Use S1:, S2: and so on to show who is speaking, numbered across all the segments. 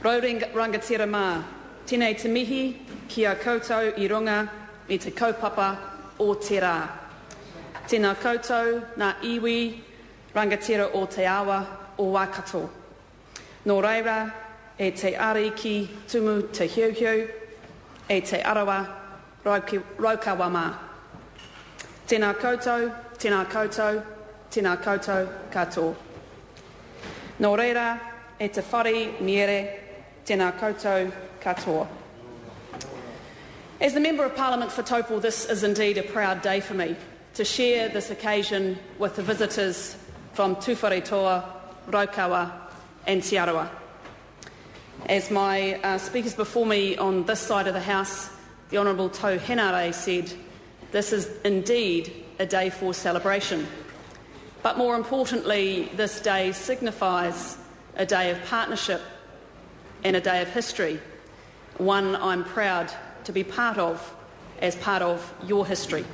S1: Rangatira mā, tēnei te mihi ki a koutou I runga I te kaupapa o te rā. Tēnā koutou nā iwi rangatira o te awa o Waikato. Nō reira e te ariki tumu te hiuhiu, e te Arawa Raukawa mā. Tēnā koutou, tēnā koutou, tēnā koutou katoa. Nō reira e te whare miere, tēnā koutou katoa. As the Member of Parliament for Taupo, this is indeed a proud day for me to share this occasion with the visitors from Tuwharetoa, Raukawa and Te Arawa. As my speakers before me on this side of the House, the Honourable Tau Henare said, this is indeed a day for celebration. But more importantly, this day signifies a day of partnership and a day of history, one I'm proud to be part of as part of your history.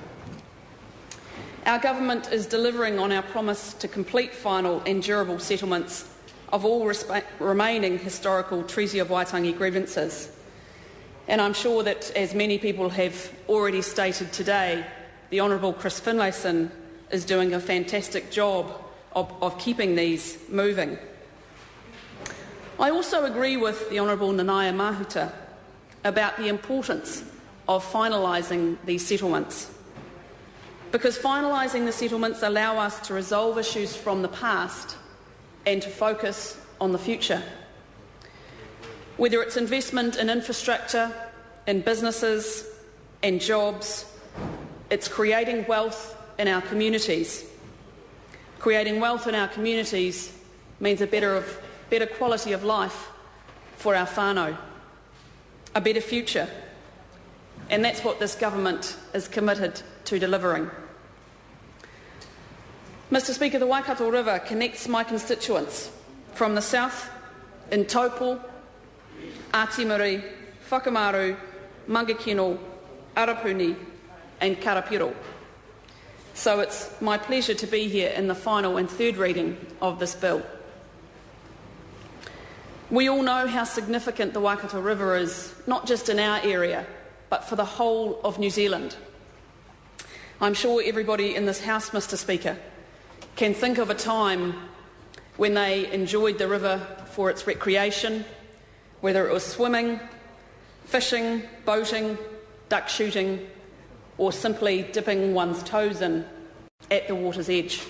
S1: Our government is delivering on our promise to complete final and durable settlements of all remaining historical Treaty of Waitangi grievances. And I'm sure that, as many people have already stated today, the Honourable Chris Finlayson is doing a fantastic job of keeping these moving. I also agree with the Honourable Nanaia Mahuta about the importance of finalising these settlements, because finalising the settlements allow us to resolve issues from the past and to focus on the future. Whether it's investment in infrastructure, in businesses and jobs, it's creating wealth in our communities. Creating wealth in our communities means a better quality of life for our whānau, a better future, and that's what this government is committed to delivering. Mr Speaker, the Waikato River connects my constituents from the south in Taupo, Ātimiri, Whakamaru, Mangakino, Arapuni and Karapiro. So it's my pleasure to be here in the final and third reading of this bill. We all know how significant the Waikato River is, not just in our area, but for the whole of New Zealand. I'm sure everybody in this House, Mr Speaker, can think of a time when they enjoyed the river for its recreation, whether it was swimming, fishing, boating, duck shooting, or simply dipping one's toes in at the water's edge.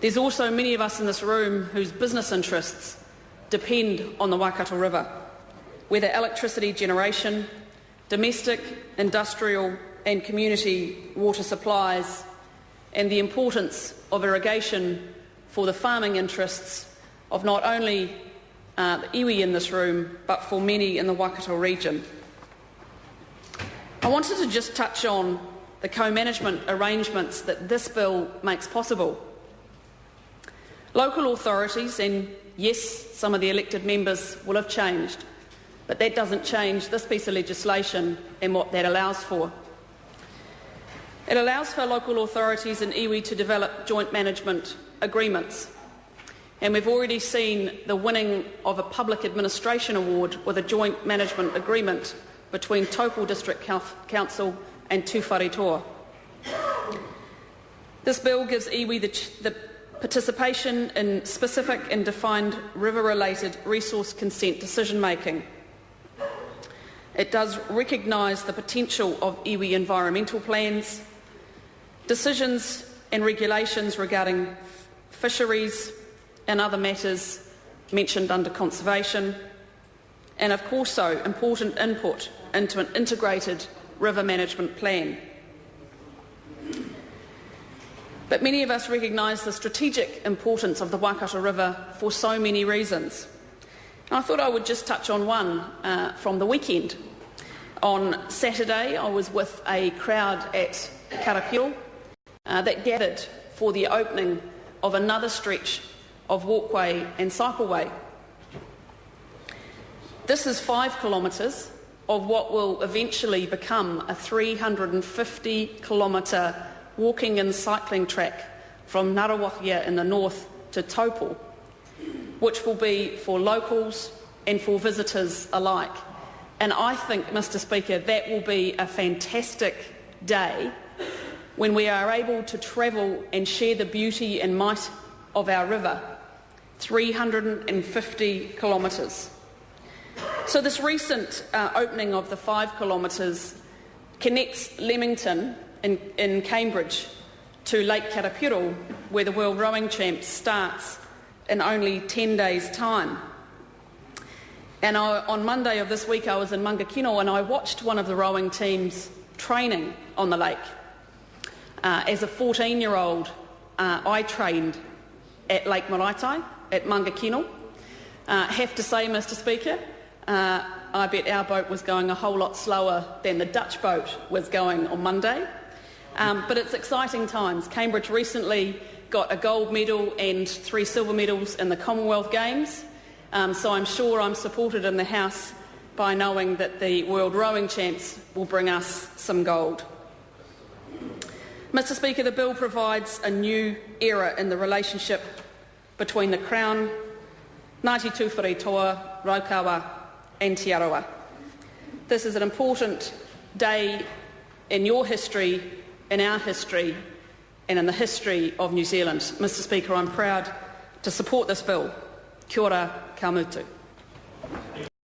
S1: There's also many of us in this room whose business interests depend on the Waikato River, whether electricity generation, domestic, industrial and community water supplies, and the importance of irrigation for the farming interests of not only the iwi in this room, but for many in the Waikato region. I wanted to just touch on the co-management arrangements that this bill makes possible. Local authorities, and yes, some of the elected members will have changed, but that doesn't change this piece of legislation and what that allows for. It allows for local authorities in iwi to develop joint management agreements, and we've already seen the winning of a public administration award with a joint management agreement between Taupo District Council and Tuwharetoa. This bill gives iwi the participation in specific and defined river-related resource consent decision-making. It does recognise the potential of iwi environmental plans, decisions and regulations regarding fisheries and other matters mentioned under conservation, and of course so important input into an integrated river management plan. But many of us recognise the strategic importance of the Waikato River for so many reasons. And I thought I would just touch on one from the weekend. On Saturday, I was with a crowd at Karapiro that gathered for the opening of another stretch of walkway and cycleway. This is 5 kilometres of what will eventually become a 350-kilometre walking and cycling track from Ngarawahia in the north to Taupo. which will be for locals and for visitors alike. And I think, Mr Speaker, that will be a fantastic day when we are able to travel and share the beauty and might of our river, 350 kilometres. So this recent opening of the 5 kilometres connects Leamington in Cambridge to Lake Karapiro, where the World Rowing Champs starts in only 10 days' time. And on Monday of this week I was in Mangakino and I watched one of the rowing teams training on the lake. As a 14-year-old, I trained at Lake Maraetai at Mangakino. Have to say, Mr Speaker, I bet our boat was going a whole lot slower than the Dutch boat was going on Monday. But it's exciting times. Cambridge recently got a gold medal and 3 silver medals in the Commonwealth Games. So I'm sure I'm supported in the House by knowing that the World Rowing Champs will bring us some gold. Mr Speaker, the bill provides a new era in the relationship between the Crown, Ngati Tuwharetoa, Raukawa and Te Arawa. This is an important day in your history, in our history and in the history of New Zealand. Mr Speaker, I'm proud to support this bill. Kia ora, ka mutu.